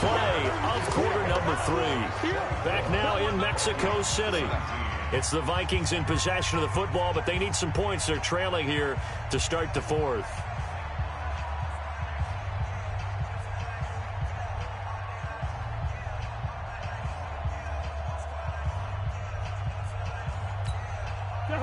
play of quarter number 3. Back now in Mexico City. It's the Vikings in possession of the football, but they need some points. They're trailing here to start the 4th.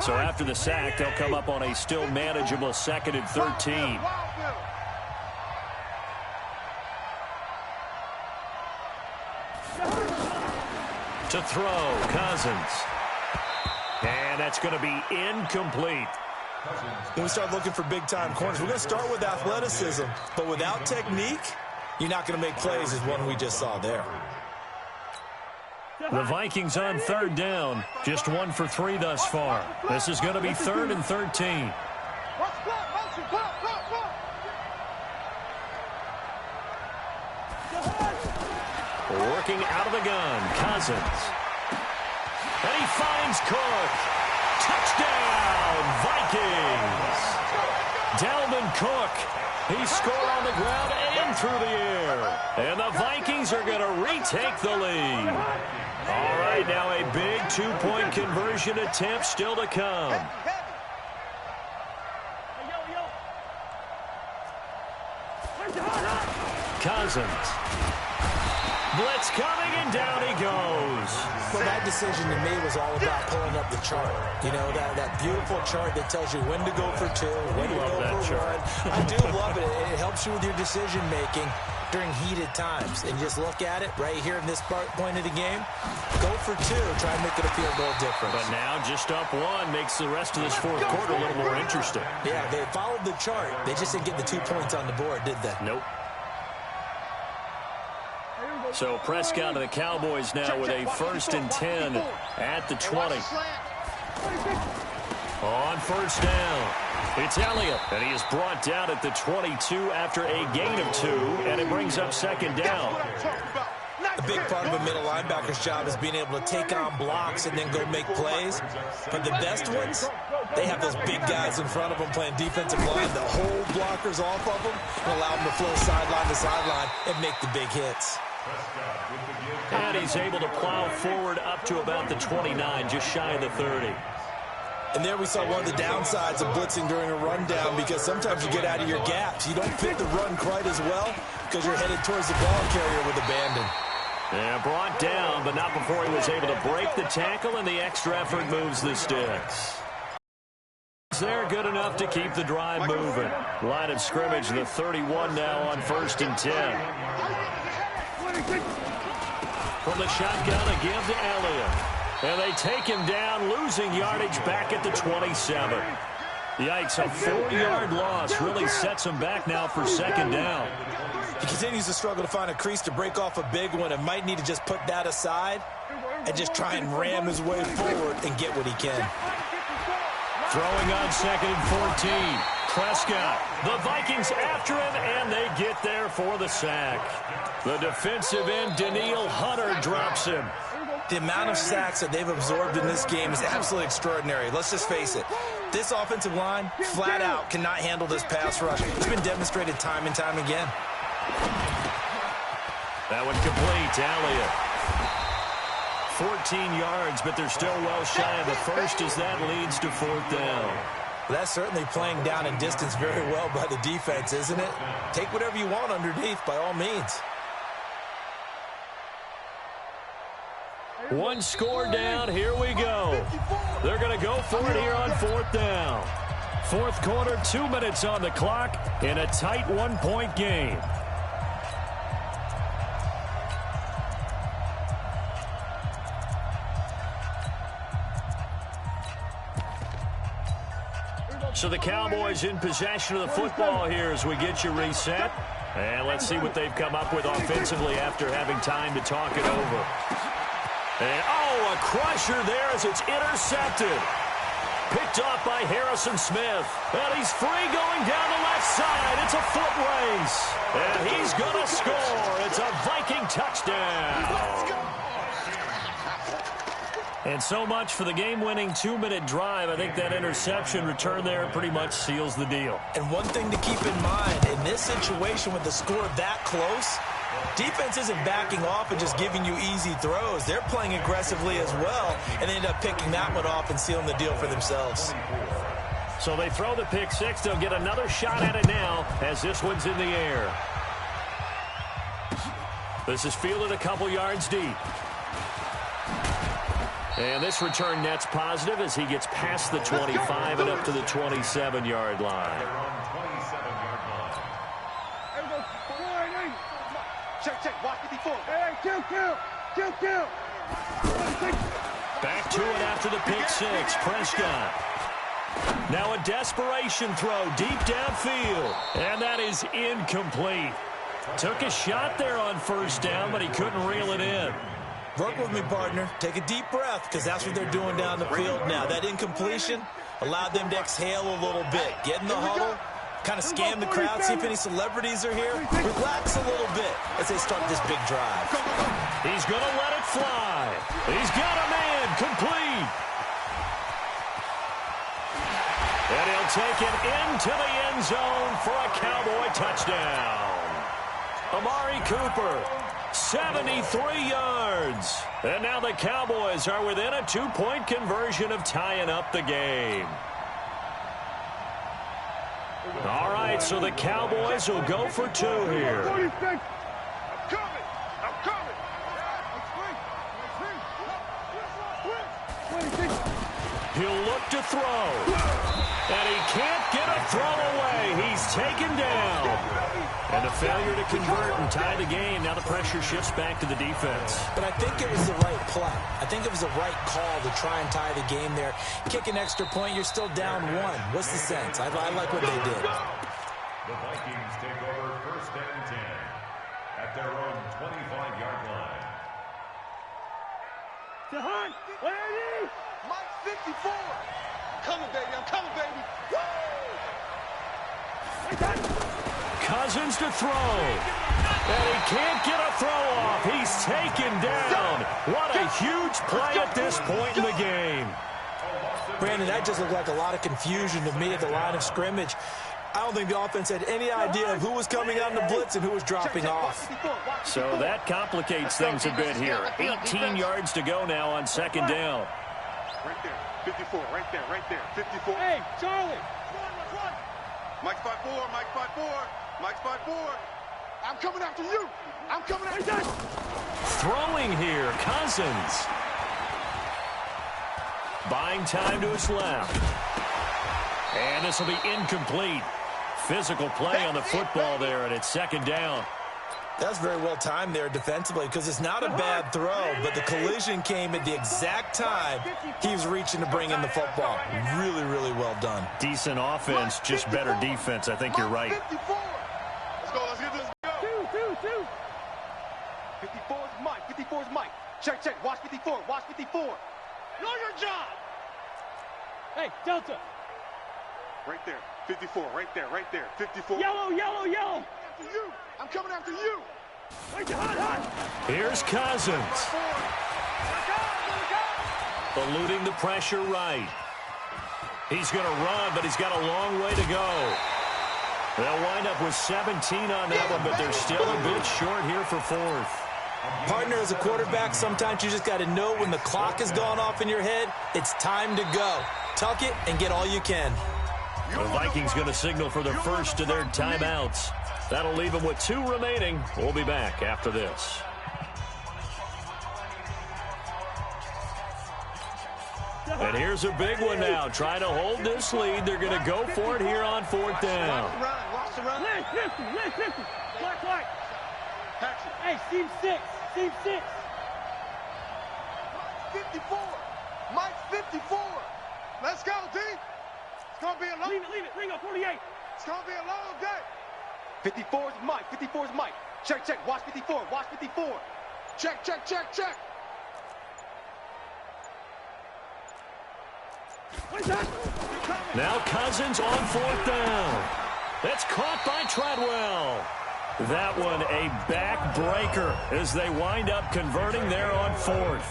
So after the sack, they'll come up on a still manageable 2nd and 13. To throw, Cousins. And that's going to be incomplete. When we start looking for big-time corners, we're going to start with athleticism. But without technique, you're not going to make plays as one we just saw there. The Vikings on 3rd down. Just 1 for 3 thus far. This is going to be 3rd and 13. Working out of the gun, Cousins. And he finds Cook. Touchdown, Vikings. Dalvin Cook. He scored on the ground and through the air. And the Vikings are going to retake the lead. All right, now a big 2-point conversion attempt still to come. Cousins. Blitz coming, and down he goes. Well, that decision to me was all about pulling up the chart. You know, that beautiful chart that tells you when to go for 2, when to go for 1. I do love it. It helps you with your decision-making during heated times. And just look at it right here in this point of the game. Go for 2. Try and make it a field goal difference. But now just up 1 makes the rest of this 4th quarter a little more interesting. Yeah, they followed the chart. They just didn't get the 2 points on the board, did they? Nope. So Prescott and the Cowboys now with a 1st and 10 at the 20. On 1st down, it's Elliott, and he is brought down at the 22 after a gain of 2, and it brings up 2nd down. A big part of a middle linebacker's job is being able to take on blocks and then go make plays. But the best ones, they have those big guys in front of them playing defensive line that hold blockers off of them and allow them to flow sideline to sideline and make the big hits. And he's able to plow forward up to about the 29, just shy of the 30. And there we saw one of the downsides of blitzing during a rundown, because sometimes you get out of your gaps. You don't fit the run quite as well because you're headed towards the ball carrier with abandon. Yeah, brought down, but not before he was able to break the tackle, and the extra effort moves the sticks. They're good enough to keep the drive moving. Line of scrimmage, the 31 now on 1st and 10. From the shotgun, a give to Elliott. And they take him down, losing yardage back at the 27. Yikes, a 4-yard loss really sets him back now for 2nd down. He continues to struggle to find a crease to break off a big one and might need to just put that aside and just try and ram his way forward and get what he can. Throwing on 2nd and 14. Prescott. The Vikings after him, and they get there for the sack. The defensive end, Danielle Hunter, drops him. The amount of sacks that they've absorbed in this game is absolutely extraordinary. Let's just face it. This offensive line, flat out, cannot handle this pass rush. It's been demonstrated time and time again. That one complete. Elliott. 14 yards, but they're still well shy of the first as that leads to 4th down. That's certainly playing down in distance very well by the defense, isn't it? Take whatever you want underneath, by all means. One score down. Here we go. They're going to go for it here on 4th down. 4th quarter, 2 minutes on the clock in a tight 1-point game. So the Cowboys in possession of the football here as we get you reset. And let's see what they've come up with offensively after having time to talk it over. And, a crusher there as it's intercepted. Picked off by Harrison Smith. And he's free going down the left side. It's a foot race. And he's going to score. It's a Viking touchdown. And so much for the game-winning 2-minute drive. I think that interception return there pretty much seals the deal. And one thing to keep in mind, in this situation with the score that close, Defense isn't backing off and just giving you easy throws. They're playing aggressively as well, and they end up picking that one off and sealing the deal for themselves. So they throw the pick six. They'll get another shot at it now as this one's in the air. This is fielded a couple yards deep. And this return net's positive as he gets past the 25 and up to the 27-yard line. Check, watch 54. Hey, kill. Back to it after the pick six. Prescott. Now a desperation throw deep downfield. And that is incomplete. Took a shot there on first down, but he couldn't reel it in. Work with me, partner. Take a deep breath, because that's what they're doing down the field now. That incompletion allowed them to exhale a little bit. Get in the huddle, kind of scan the crowd, see if any celebrities are here. Relax a little bit as they start this big drive. He's going to let it fly. He's got a man complete. And he'll take it into the end zone for a Cowboy touchdown. Amari Cooper, 73 yards. And now the Cowboys are within a 2-point conversion of tying up the game. All right, so the Cowboys will go for 2 here. I'm coming. He'll look to throw. And he can't get a throw away. He's taken down. And a failure to convert and tie the game. Now the pressure shifts back to the defense. But I think it was the right play. I think it was the right call to try and tie the game there. Kick an extra point, you're still down 1. What's the sense? I like what they did. The Vikings take over 1st and 10 at their own 25-yard line. To Hunt, ready? Mike 54. I'm coming, baby. Woo! Cousins to throw. And he can't get a throw off. He's taken down. What a huge play at this point in the game. Brandon, that just looked like a lot of confusion to me at the line of scrimmage. I don't think the offense had any idea of who was coming on the blitz and who was dropping off. So that complicates things a bit here. 18 yards to go now on 2nd down. Right there, 54, right there, 54. Hey, Charlie. Mike 5'4", Mike 5'4". I'm coming after you. Throwing here, Cousins. Buying time to his left. And this will be incomplete. Physical play on the football there, and it's 2nd down. That's very well timed there defensively, because it's not a bad throw, but the collision came at the exact time he was reaching to bring in the football. Really, really well done. Decent offense, just better defense. I think you're right. 54. Let's get this go. 2. 54's Mike. Check. Watch 54. Know your job. Hey, Delta. Right there, 54. Right there, 54. Yellow. After you. I'm coming after you. Wait, Hunt. Here's Cousins. Eluding the pressure right. He's going to run, but he's got a long way to go. They'll wind up with 17 on that one, but they're still a bit short here for 4th. Partner, as a quarterback, sometimes you just got to know when the clock has gone off in your head, it's time to go. Tuck it and get all you can. The Vikings going to signal for the first of their timeouts. That'll leave them with 2 remaining. We'll be back after this. And here's a big one now. Trying to hold this lead. They're going to go for it here on 4th down. Watch the run. Listen. Black. Hey, seam 6. 54. Mike 54. Let's go, D. It's going to be a long... Leave it. Ringo, 48. It's going to be a long day. 54's Mike. Check. Watch 54. Check. Now Cousins on 4th down. That's caught by Treadwell. That one a backbreaker as they wind up converting there on 4th.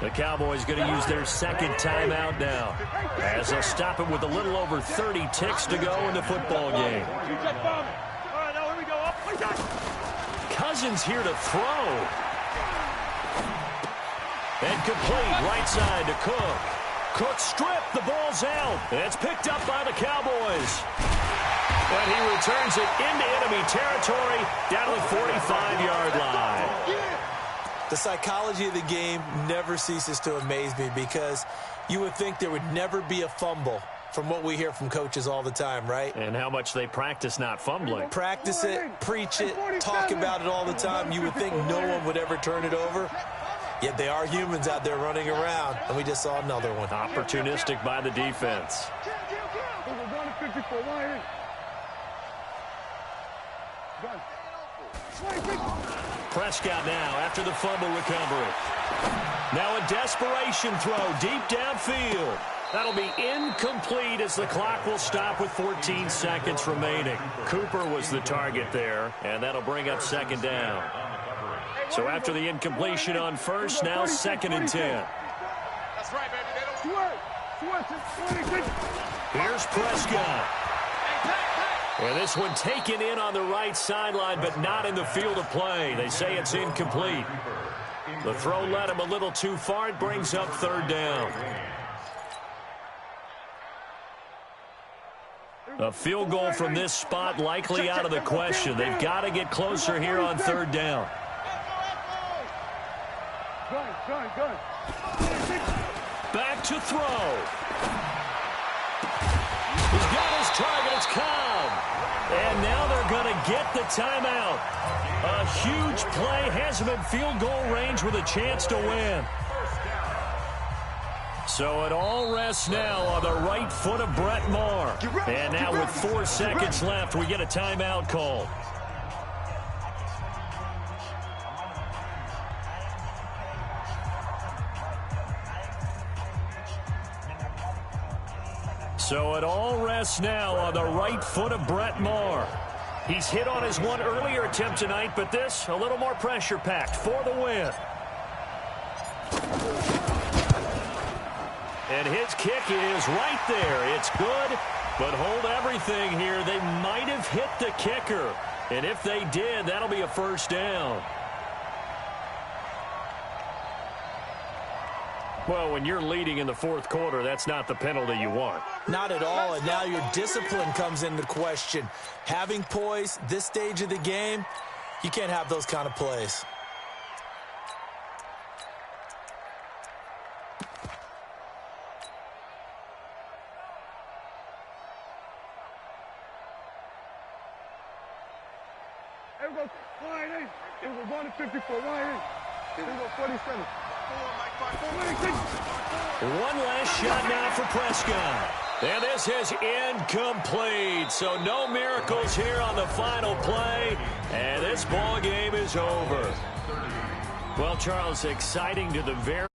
The Cowboys going to use their 2nd timeout now, as they'll stop it with a little over 30 ticks to go in the football game. Cousins here to throw. And complete right side to Cook. Cook stripped. The ball's out. It's picked up by the Cowboys. And he returns it into enemy territory down to the 45-yard line. The psychology of the game never ceases to amaze me because you would think there would never be a fumble from what we hear from coaches all the time, right? And how much they practice not fumbling. Practice it, preach it, talk about it all the time. You would think no one would ever turn it over. Yet they are humans out there running around, and we just saw another one. Opportunistic by the defense. Prescott now after the fumble recovery. Now a desperation throw deep downfield. That'll be incomplete as the clock will stop with 14 seconds remaining. Cooper was the target there, and that'll bring up second down. So after the incompletion on first, now 2nd and 10. That's right, baby. Here's Prescott. And this one taken in on the right sideline, but not in the field of play. They say it's incomplete. The throw led him a little too far. It brings up 3rd down. A field goal from this spot likely out of the question. They've got to get closer here on 3rd down. Back to throw. He's got his target. It's Cobb. And now they're going to get the timeout. A huge play has him in field goal range with a chance to win. So it all rests now on the right foot of Brett Maher. And now with 4 seconds left, we get a timeout call. So it all rests now on the right foot of Brett Maher. He's hit on his one earlier attempt tonight, but this a little more pressure-packed for the win. And his kick is right there. It's good, but hold everything here. They might have hit the kicker. And if they did, that'll be a 1st down. Well, when you're leading in the 4th quarter, that's not the penalty you want. Not at all, and now your discipline comes into question. Having poise this stage of the game, you can't have those kind of plays. Everybody, line in. It was 154, line in. It was 47. One last shot now for Prescott. And this is incomplete. So no miracles here on the final play. And this ball game is over. Well, Charles, exciting to the very